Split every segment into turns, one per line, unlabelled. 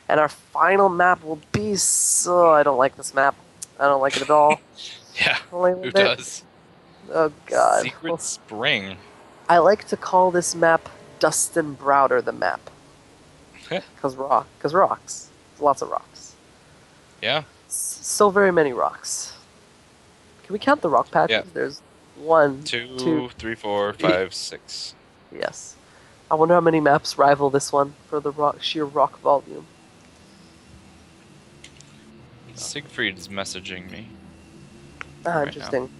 And our final map will be so... I don't like this map. I don't like it at all.
Yeah,
I don't like
who
it a bit.
does?
Oh god.
Secret Spring.
I like to call this map Dustin Browder the map. Cause rocks. Lots of rocks.
Yeah,
So very many rocks. Can we count the rock
yeah.
patches? There's one, two,
2, 3, 4,
three.
5, 6.
Yes. I wonder how many maps rival this one for the sheer rock volume.
Seigifried is messaging me.
Ah,
Right
interesting.
now.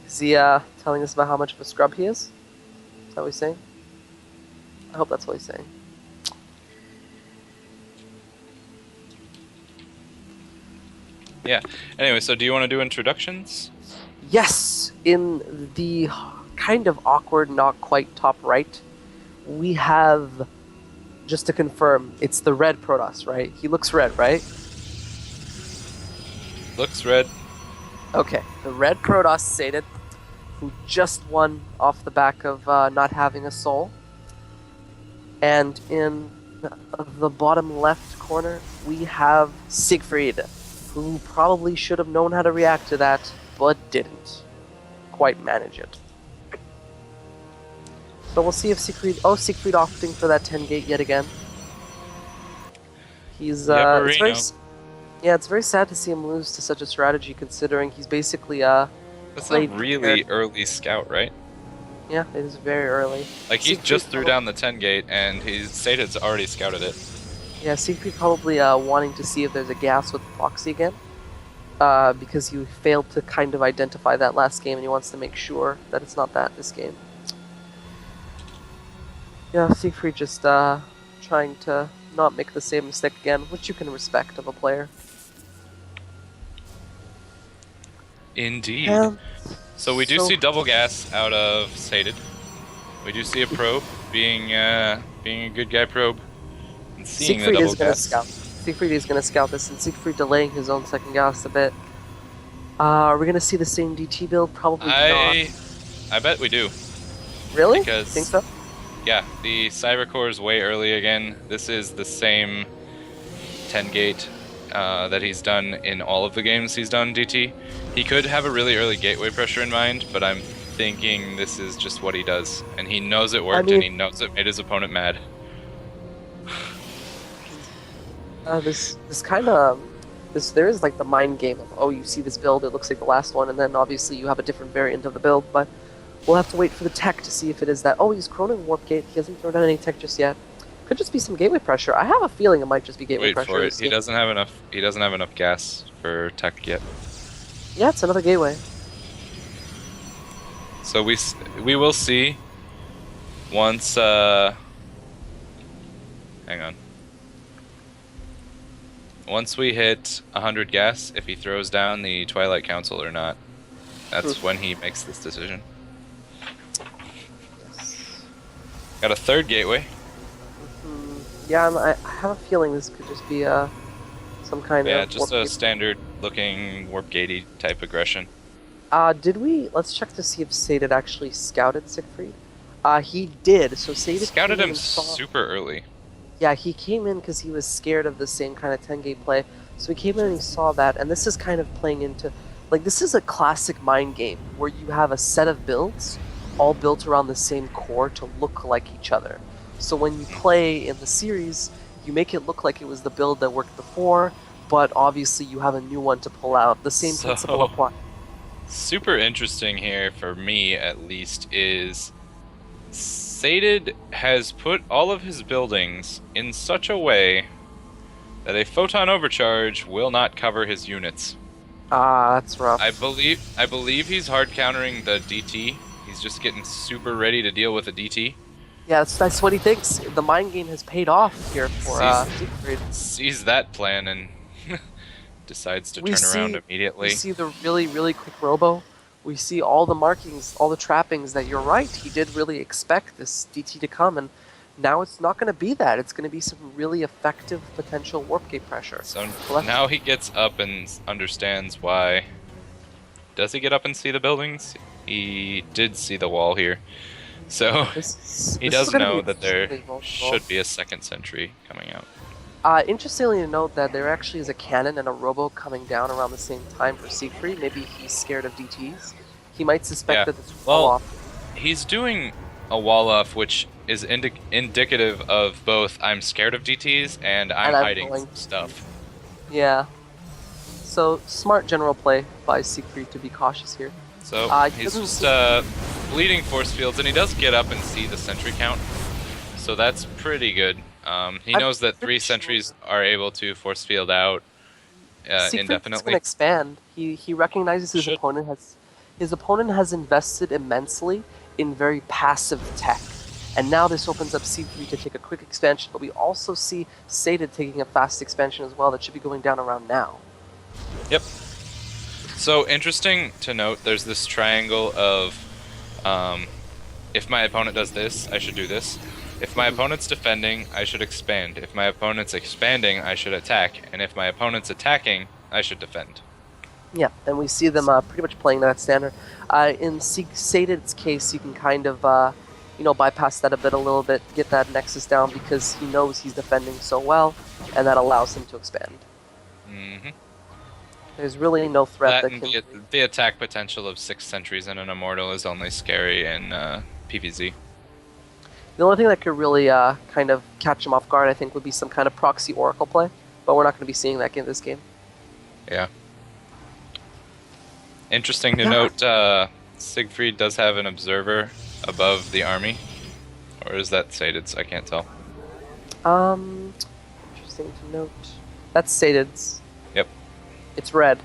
Is he telling us about how much of a scrub he is? Is that what he's saying? I hope that's what he's saying.
Yeah. Anyway, so do you want to do introductions?
Yes! In the kind of awkward, not quite top right, we have, just to confirm, it's the red Protoss, right? He looks red, right?
Looks red.
Okay, the red Protoss sated, who just won off the back of not having a soul. And in the bottom left corner, we have Seigifried, who probably should have known how to react to that, but didn't quite manage it. So we'll see if Seigifried... Oh, Seigifried opting for that 10 gate yet again. He's it's very... Yeah, it's very sad to see him lose to such a strategy, considering he's basically
That's a really early scout, right?
Yeah, it is very early.
Like, he just threw down the 10 gate, and Sated's already scouted it.
Yeah, Seigifried probably wanting to see if there's a gas with Proxy again. Because you failed to kind of identify that last game, and he wants to make sure that it's not that this game. Yeah, Seigifried just trying to not make the same mistake again, which you can respect of a player.
Indeed. So we do see double gas out of Sated. We do see a probe being a good guy probe. And seeing the double gas.
Seigifried is going to scout this, and Seigifried delaying his own second gas a bit. Are we going to see the same DT build? Probably not.
I bet we do.
Really?
Because,
think so?
Yeah, the Cyber Core is way early again. This is the same 10 gate that he's done in all of the games he's done DT. He could have a really early gateway pressure in mind, but I'm thinking this is just what he does. And he knows it worked, and he knows it made his opponent mad.
There is like the mind game of, oh, you see this build, it looks like the last one, and then obviously you have a different variant of the build, but we'll have to wait for the tech to see if it is that. Oh, he's Croning Warp Gate, he hasn't thrown down any tech just yet. Could just be some gateway pressure. I have a feeling it might just be gateway pressure.
Wait for it. He doesn't have enough gas for tech yet.
Yeah, it's another gateway.
So we will see once hang on. Once we hit 100 gas, if he throws down the Twilight Council or not. That's when he makes this decision.
Yes.
Got a third gateway.
Yeah, I have a feeling this could just be some kind of...
Yeah, just a standard-looking warp gatey type aggression.
Let's check to see if Sated actually scouted Seigifried. He did, so Sated
scouted him super early.
Yeah, he came in because he was scared of the same kind of 10-gate play. So he came in and he saw that, and this is kind of playing into... Like, this is a classic mind game, where you have a set of builds, all built around the same core to look like each other. So when you play in the series, you make it look like it was the build that worked before, but obviously you have a new one to pull out. The same principle applies.
Super interesting here, for me at least, is... Sated has put all of his buildings in such a way that a photon overcharge will not cover his units.
That's rough.
I believe he's hard countering the DT. He's just getting super ready to deal with a DT.
Yeah, that's what he thinks. The mind game has paid off here for Seigifried.
Sees that plan and decides to turn around immediately.
We see the really, really quick robo. We see all the markings, all the trappings that you're right. He did really expect this DT to come, and now it's not going to be that. It's going to be some really effective potential warp gate pressure.
So now he gets up and understands why. Does he get up and see the buildings? He did see the wall here. So he
this is
does
gonna
know
be
that there
extremely vulnerable.
should be a second sentry coming out.
Interestingly to note that there actually is a cannon and a robo coming down around the same time for Seigifried. Maybe he's scared of DTs. He might suspect
Yeah.
that this
Well,
fall off.
he's doing a wall off, which is indicative of both I'm scared of DTs and I'm hiding
going.
stuff.
Yeah. So smart general play by Seigifried to be cautious here.
So he's
doesn't
just bleeding force fields, and he does get up and see the sentry count. So that's pretty good. He knows that 3 sentries are able to force field out
Seigifried's
indefinitely.
going to expand. He recognizes his opponent has invested immensely in very passive tech. And now this opens up Seigifried to take a quick expansion, but we also see Sated taking a fast expansion as well that should be going down around now.
Yep. So interesting to note, there's this triangle of if my opponent does this, I should do this. If my opponent's defending, I should expand. If my opponent's expanding, I should attack. And if my opponent's attacking, I should defend.
Yeah, and we see them pretty much playing that standard. In Sated's case, you can kind of bypass that a little bit, get that Nexus down because he knows he's defending so well, and that allows him to expand.
Mm-hmm.
There's really no threat that can...
The attack potential of 6 sentries and an Immortal is only scary in PvZ.
The only thing that could really kind of catch him off guard, I think, would be some kind of proxy Oracle play, but we're not going to be seeing that in this game.
Yeah. Interesting to note, Seigifried does have an observer above the army, or is that Sated's? I can't tell.
Interesting to note. That's Sated's.
Yep.
It's red.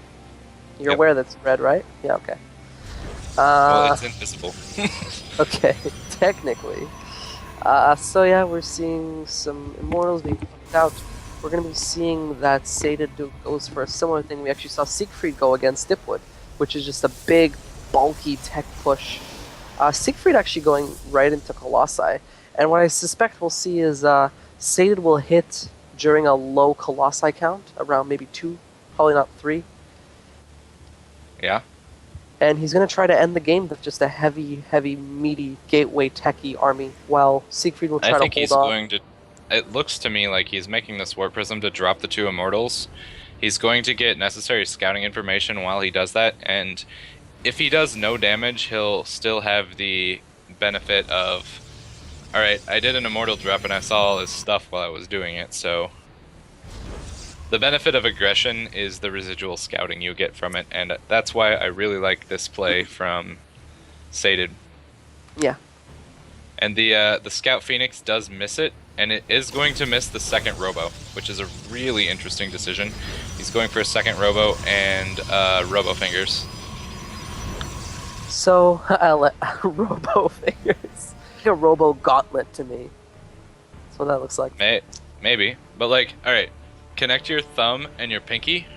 You're aware that's red, right? Yeah, okay.
Well, it's invisible.
Okay, technically. So yeah, we're seeing some Immortals being pumped out. We're going to be seeing that Sated goes for a similar thing. We actually saw Seigifried go against Dipwood, which is just a big, bulky tech push. Seigifried actually going right into Colossi. And what I suspect we'll see is Sated will hit during a low Colossi count, around maybe 2, probably not 3.
Yeah.
And he's going to try to end the game with just a heavy, meaty, gateway techie army, while Seigifried will try to hold on.
I think he's going to... It looks to me like he's making this Warp Prism to drop the 2 Immortals. He's going to get necessary scouting information while he does that, and if he does no damage, he'll still have the benefit of, alright, I did an Immortal drop and I saw all this stuff while I was doing it, so... The benefit of aggression is the residual scouting you get from it, and that's why I really like this play from Sated.
Yeah.
And the Scout Phoenix does miss it, and it is going to miss the second Robo, which is a really interesting decision. He's going for a second Robo and Robo Fingers.
So, Robo Fingers. Like a Robo Gauntlet to me. That's what that looks like.
Maybe, but like, alright. Connect your thumb and your pinky,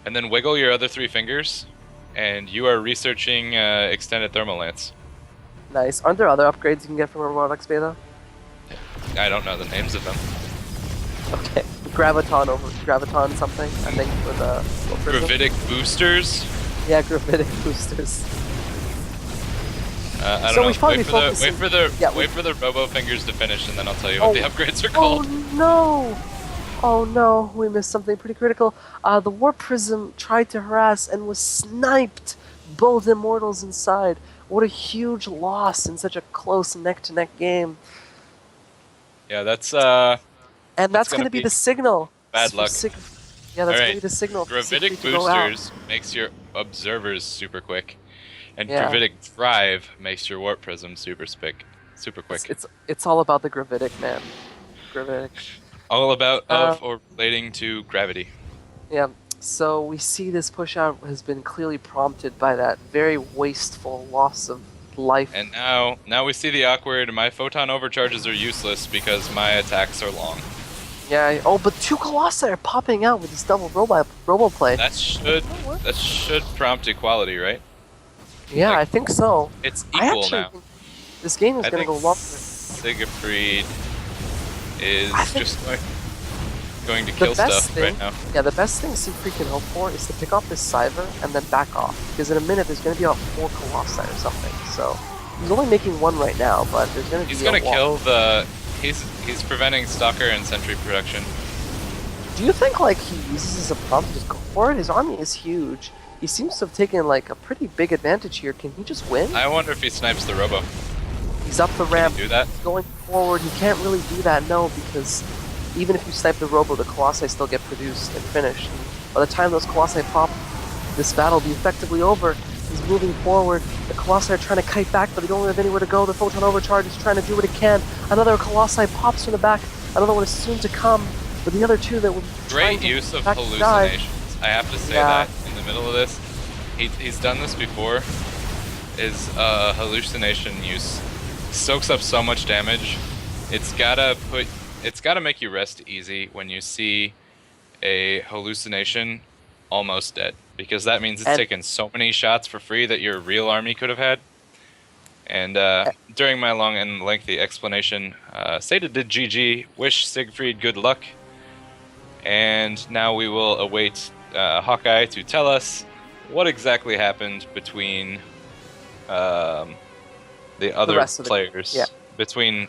and then wiggle your other 3 fingers, and you are researching extended thermal lance.
Nice. Aren't there other upgrades you can get from Robotics Beta?
I don't know the names of them.
Okay. Graviton something, I think, for the...
Gravitic boosters?
Yeah, gravitic boosters.
I don't know. Wait for the Robo Fingers to finish, and then I'll tell you what the upgrades are called.
Oh no! Oh no, we missed something pretty critical. The Warp Prism tried to harass and was sniped. Both Immortals inside. What a huge loss in such a close neck-to-neck game.
Yeah, that's
and that's going to be the signal.
Bad luck.
Yeah, that's going to be the signal.
Gravitic boosters makes your observers super quick, and Gravitic Drive makes your Warp Prism super quick.
It's all about the Gravitic, man. Gravitic.
All about or relating to gravity.
Yeah, so we see this push out has been clearly prompted by that very wasteful loss of life.
And now we see the awkward, my photon overcharges are useless because my attacks are long.
Yeah, but 2 Colossi are popping out with this double robo play.
That should prompt equality, right?
Yeah, I think so.
It's equal now.
This game is going to go longer.
Seigifried is just going to kill stuff right now.
Yeah, the best thing Seigifried can hope for is to pick off this Cyber and then back off. Because in a minute there's going to be about 4 Colossi or something. So He's only making one right now, but there's gonna be
He's gonna
a wall.
kill the. He's preventing Stalker and Sentry production.
Do you think like he uses as a prompt to just go for it? His army is huge. He seems to have taken like a pretty big advantage here. Can he just win?
I wonder if he snipes the Robo.
He's up the ramp.
Do that?
He's going forward. He can't really do that, no, because even if you snipe the Robo, the Colossi still get produced and finished. And by the time those Colossi pop, this battle will be effectively over. He's moving forward. The Colossi are trying to kite back, but they don't have anywhere to go. The Photon Overcharge is trying to do what it can. Another Colossi pops from the back. Another one is soon to come. But the other two that will
Great use of hallucinations. I have to say that in the middle of this. He's done this before. Is hallucination use. Soaks up so much damage. It's gotta make you rest easy when you see a hallucination almost dead, because that means it's taken so many shots for free that your real army could have had. And during my long and lengthy explanation, Sata did GG, wish Seigifried good luck, and now we will await Hawkeye to tell us what exactly happened between the other players, between